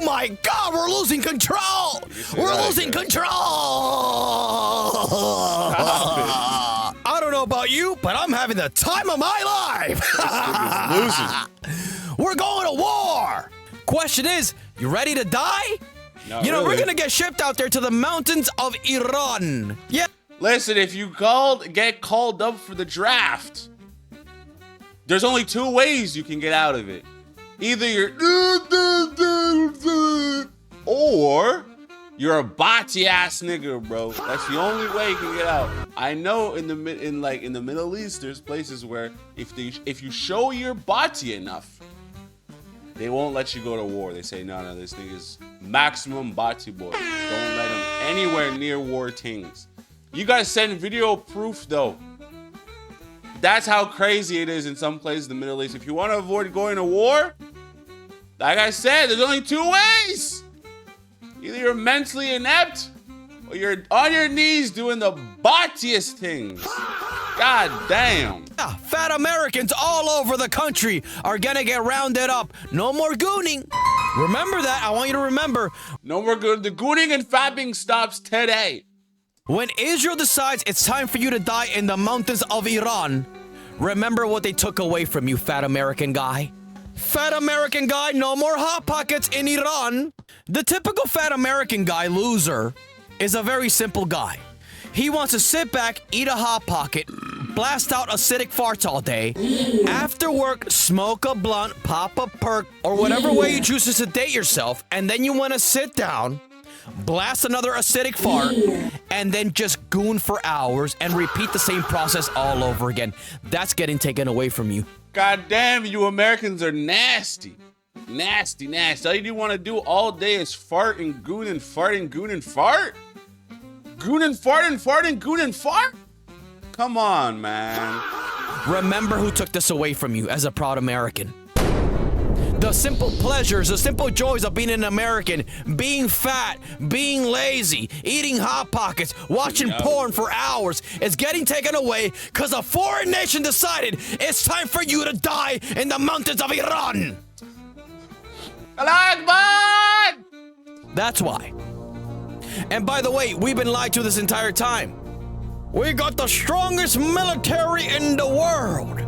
my God, we're losing control! We're losing control! I don't know about you, but I'm having the time of my life! We're going to war! Question is, you ready to die? Not You know, really. we're gonna get shipped out there to the mountains of Iran. Yeah. Listen, if you get called up for the draft, there's only two ways you can get out of it. Either you're or you're a botty ass nigga, bro. That's the only way you can get out. I know in the Middle East, there's places where if you show you're botty enough, they won't let you go to war. They say, no, this thing is maximum bati boy. Don't let him anywhere near war things. You gotta send video proof though. That's how crazy it is in some places in the Middle East. If you want to avoid going to war, like I said, there's only two ways. Either you're mentally inept or you're on your knees doing the bottiest things. God damn. Yeah, fat Americans all over the country are gonna get rounded up. No more gooning. Remember that. I want you to remember. No more good. The gooning and fapping stops today. When Israel decides it's time for you to die in the mountains of Iran, remember what they took away from you, fat American guy. Fat American guy, no more Hot Pockets in Iran. The typical fat American guy, loser, is a very simple guy. He wants to sit back, eat a Hot Pocket, blast out acidic farts all day. After work, smoke a blunt, pop a perk, or whatever way you choose to sedate yourself, and then you want to sit down, blast another acidic fart, and then just goon for hours and repeat the same process all over again. That's getting taken away from you. God damn, you Americans are nasty. Nasty, nasty. All you want to do all day is fart and goon and fart and goon and fart? Goon and fart and fart and goon and fart? Come on, man. Remember who took this away from you as a proud American. The simple pleasures, the simple joys of being an American, being fat, being lazy, eating Hot Pockets, watching porn for hours is getting taken away because a foreign nation decided it's time for you to die in the mountains of Iran. Allah Akbar! That's why. And by the way, we've been lied to this entire time. We got the strongest military in the world.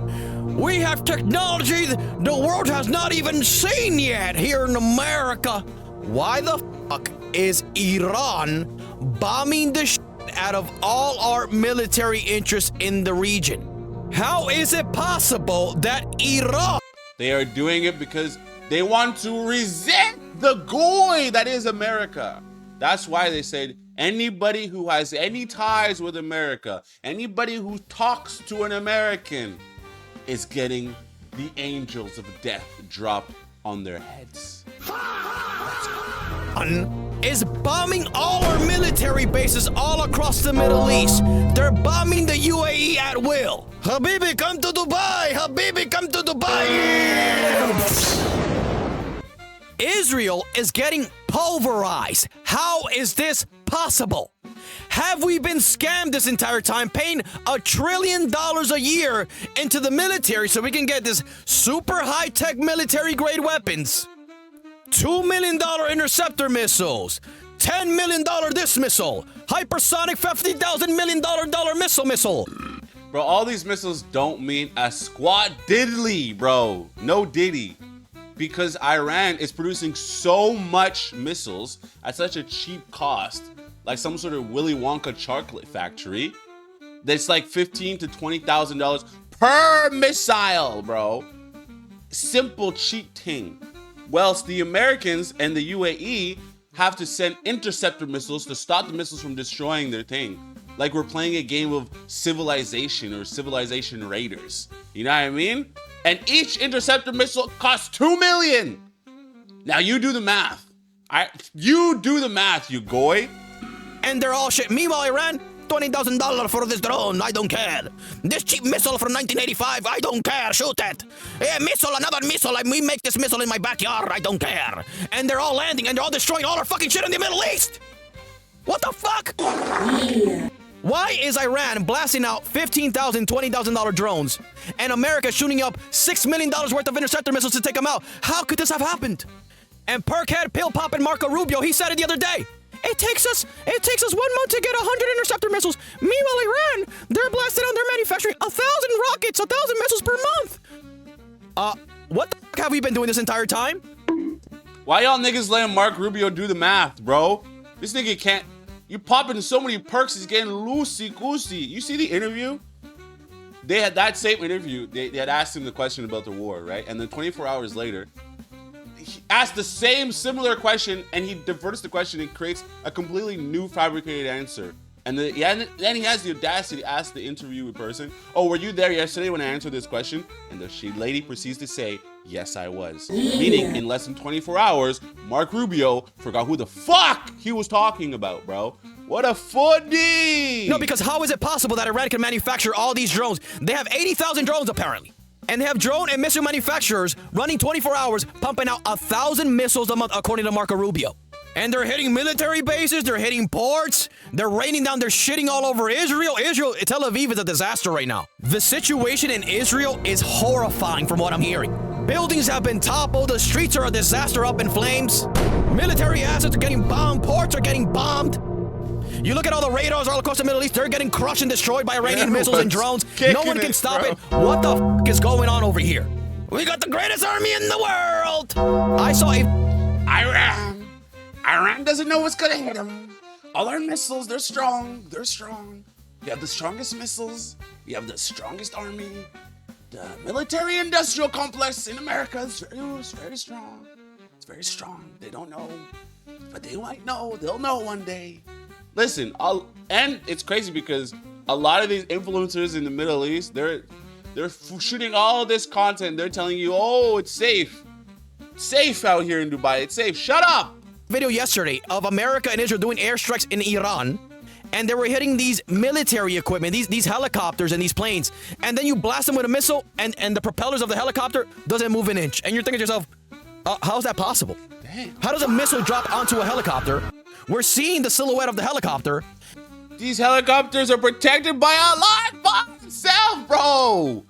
We have technology the world has not even seen yet here in America. Why the fuck is Iran bombing the shit out of all our military interests in the region? How is it possible that Iran... They are doing it because they want to resent the goy that is America. That's why they said anybody who has any ties with America, anybody who talks to an American, is getting the angels of death dropped on their heads. Is bombing all our military bases all across the Middle East. They're bombing the UAE at will. Habibi, come to Dubai! Habibi, come to Dubai! Israel is getting pulverized. How is this possible? Have we been scammed this entire time, paying $1 trillion a year into the military so we can get this super high-tech military-grade weapons? $2 million interceptor missiles, $10 million this missile, hypersonic $50,000 million missile. Bro, all these missiles don't mean a squat diddly, bro. No diddy. Because Iran is producing so much missiles at such a cheap cost, like some sort of Willy Wonka chocolate factory, that's like $15,000 to $20,000 per missile, bro. Simple cheap thing. Whilst the Americans and the UAE have to send interceptor missiles to stop the missiles from destroying their thing. Like we're playing a game of Civilization or Civilization Raiders. You know what I mean? And each interceptor missile costs $2 million. Now you do the math. You do the math, you goy. And they're all shit. Meanwhile, Iran, $20,000 for this drone. I don't care. This cheap missile from 1985. I don't care. Shoot it. Yeah, missile, another missile. We make this missile in my backyard. I don't care. And they're all landing and they're all destroying all our fucking shit in the Middle East. What the fuck? Yeah. Why is Iran blasting out $15,000, $20,000 drones and America shooting up $6 million worth of interceptor missiles to take them out? How could this have happened? And perkhead pill popping Marco Rubio, he said it the other day. It takes us 1 month to get 100 interceptor missiles. Meanwhile, Iran, they're blasting out, they're manufacturing 1,000 rockets, 1,000 missiles per month. What the fuck have we been doing this entire time? Why y'all niggas letting Mark Rubio do the math, bro? This nigga can't. You popping so many perks, he's getting loosey-goosey. You see the interview? They had that same interview. They had asked him the question about the war, right? And then 24 hours later, he asked the same similar question, and he diverts the question and creates a completely new fabricated answer. And then he has the audacity to ask the interview person, "Oh, were you there yesterday when I answered this question?" And the lady proceeds to say, "Yes, I was." Meaning, in less than 24 hours, Mark Rubio forgot who the fuck he was talking about, bro. What a footy! No, because how is it possible that Iran can manufacture all these drones? They have 80,000 drones, apparently. And they have drone and missile manufacturers running 24 hours, pumping out 1,000 missiles a month, according to Marco Rubio. And they're hitting military bases, they're hitting ports, they're raining down, they're shitting all over Israel. Tel Aviv is a disaster right now. The situation in Israel is horrifying from what I'm hearing. Buildings have been toppled, the streets are a disaster up in flames. Military assets are getting bombed, ports are getting bombed. You look at all the radars all across the Middle East, they're getting crushed and destroyed by Iranian missiles and drones. No one can stop it. What the fuck is going on over here? We got the greatest army in the world. I saw Iran doesn't know what's gonna hit them. All our missiles, they're strong. They're strong. We have the strongest missiles. We have the strongest army. The military-industrial complex in America is very strong. It's very strong. They don't know, but they might know. They'll know one day. Listen, and it's crazy because a lot of these influencers in the Middle East, they're shooting all this content. They're telling you, "Oh, it's safe. It's safe out here in Dubai. It's safe." Shut up. Video yesterday of America and Israel doing airstrikes in Iran, and they were hitting these military equipment, these helicopters and these planes, and then you blast them with a missile, and the propellers of the helicopter doesn't move an inch, and you're thinking to yourself, how is that possible? Damn. How does a missile drop onto a helicopter? We're seeing the silhouette of the helicopter. These helicopters are protected by Allah by himself, bro.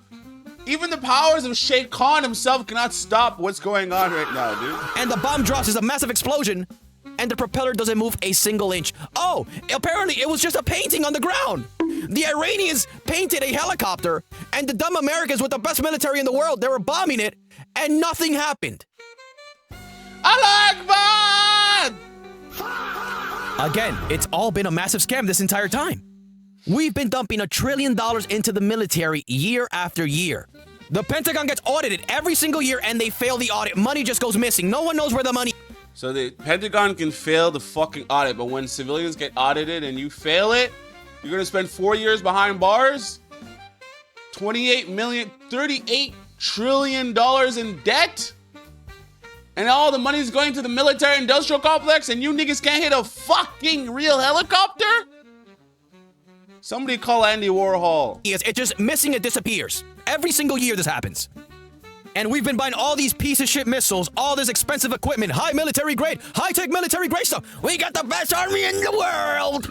Even the powers of Sheikh Khan himself cannot stop what's going on right now, dude. And the bomb drops, is a massive explosion, and the propeller doesn't move a single inch. Oh, apparently it was just a painting on the ground. The Iranians painted a helicopter, and the dumb Americans with the best military in the world, they were bombing it, and nothing happened. Allah Akbar! Again, it's all been a massive scam this entire time. We've been dumping $1 trillion into the military year after year. The Pentagon gets audited every single year and they fail the audit. Money just goes missing. No one knows where the money... So the Pentagon can fail the fucking audit, but when civilians get audited and you fail it, you're gonna spend 4 years behind bars? 38 trillion dollars in debt? And all the money's going to the military industrial complex and you niggas can't hit a fucking real helicopter? Somebody call Andy Warhol. Yes, it's just missing, it disappears. Every single year this happens. And we've been buying all these piece of shit missiles, all this expensive equipment, high military grade, high-tech military grade stuff. We got the best army in the world.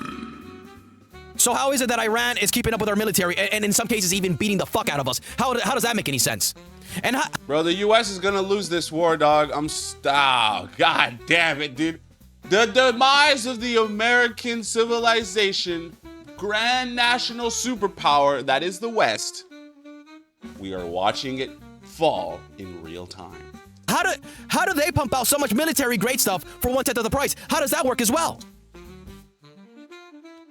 So how is it that Iran is keeping up with our military and in some cases even beating the fuck out of us? How does that make any sense? And bro, the U.S. is gonna lose this war, dog. God damn it, dude. The demise of the American civilization, grand national superpower that is the West. We are watching it fall in real time. How do they pump out so much military grade stuff for 1/10 of the price? How does that work as well?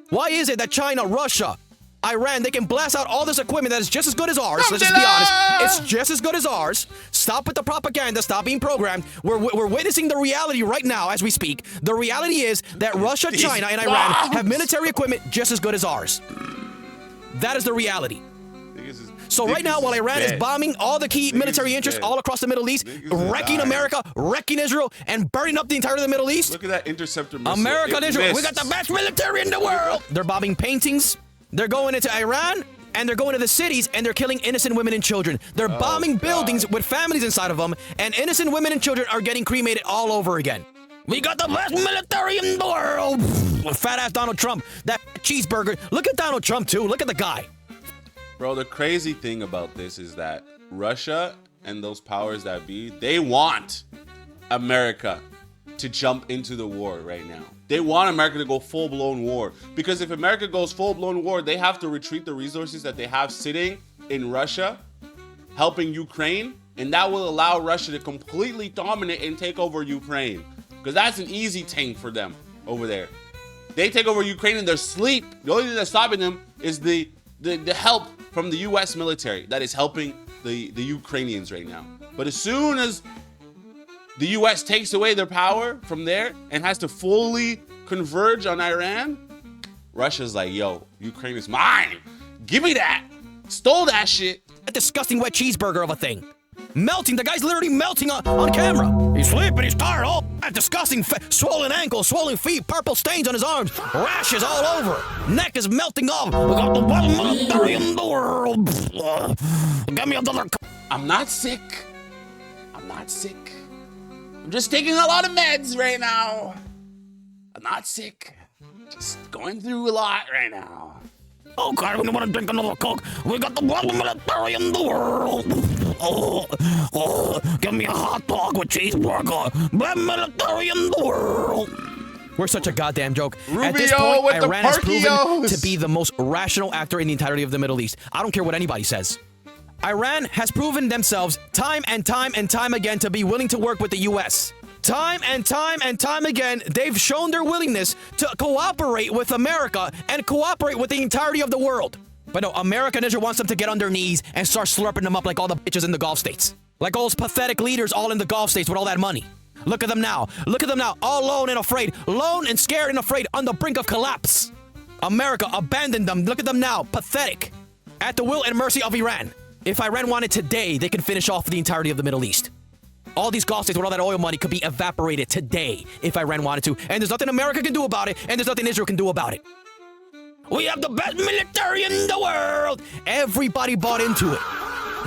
Why is it that China, Russia, Iran, they can blast out all this equipment that is just as good as ours? Let's just be honest. It's just as good as ours. Stop with the propaganda. Stop being programmed. We're witnessing the reality right now as we speak. The reality is that Russia, China, and Iran have military equipment just as good as ours. That is the reality. So right now, while Iran is bombing all the key military interests all across the Middle East, wrecking America, wrecking Israel, and burning up the entirety of the Middle East. Look at that interceptor missile. America and Israel, we got the best military in the world. They're bombing paintings. They're going into Iran, and they're going to the cities, and they're killing innocent women and children. They're bombing buildings with families inside of them, and innocent women and children are getting cremated all over again. We got the best military in the world. Fat-ass Donald Trump, that cheeseburger. Look at Donald Trump, too. Look at the guy. Bro, the crazy thing about this is that Russia and those powers that be, they want America to jump into the war right now. They want America to go full-blown war, because if America goes full-blown war, they have to retreat the resources that they have sitting in Russia, helping Ukraine, and that will allow Russia to completely dominate and take over Ukraine, because that's an easy thing for them over there. They take over Ukraine in their sleep. The only thing that's stopping them is the help from the U.S. military that is helping the Ukrainians right now. But as soon as the U.S. takes away their power from there and has to fully converge on Iran, Russia's like, yo, Ukraine is mine. Give me that. Stole that shit. A disgusting wet cheeseburger of a thing. Melting. The guy's literally melting on camera. He's sleeping. He's tired. Oh, that disgusting swollen ankles, swollen feet, purple stains on his arms, rashes all over. Neck is melting off. We got the best military in the world. Give me another. I'm not sick. I'm not sick. I'm just taking a lot of meds right now. I'm not sick. Just going through a lot right now. Oh God, we don't want to drink another Coke. We got the best military in the world. Give me a hot dog with cheeseburger. Best military in the world. We're such a goddamn joke. Rubio At this point, with Iran the has proven Parkios. to be the most rational actor in the entirety of the Middle East. I don't care what anybody says. Iran has proven themselves time and time again to be willing to work with the U.S. Time and time again, they've shown their willingness to cooperate with America and cooperate with the entirety of the world. But no, America Ninja wants them to get on their knees and start slurping them up like all the bitches in the Gulf states. Like all those pathetic leaders all in the Gulf states with all that money. Look at them now. Look at them now, all lone and afraid. Lone and scared and afraid on the brink of collapse. America abandoned them. Look at them now, pathetic. At the will and mercy of Iran. If Iran wanted today, they can finish off the entirety of the Middle East. All these Gulf states with all that oil money could be evaporated today if Iran wanted to. And there's nothing America can do about it, and there's nothing Israel can do about it. We have the best military in the world. Everybody bought into it.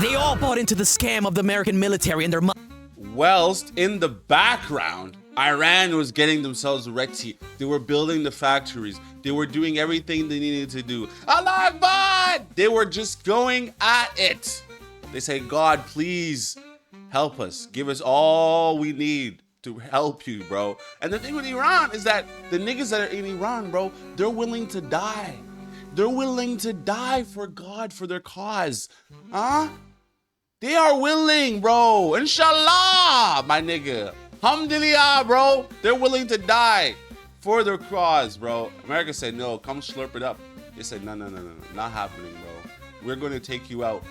They all bought into the scam of the American military and their money. Whilst in the background, Iran was getting themselves ready. They were building the factories. They were doing everything they needed to do. Allah Akbar! They were just going at it. They say, God, please help us. Give us all we need to help you, bro. And the thing with Iran is that the niggas that are in Iran, bro, they're willing to die. They're willing to die for God, for their cause. Huh? They are willing, bro. Inshallah, my nigga. Alhamdulillah, bro. They're willing to die for their cause, bro. America said, no, come slurp it up. They said, no. Not happening, bro. We're going to take you out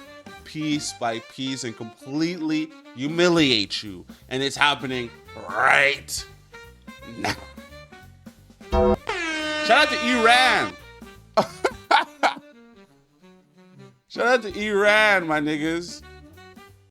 piece by piece and completely humiliate you. And it's happening right now. Shout out to Iran. Shout out to Iran, my niggas.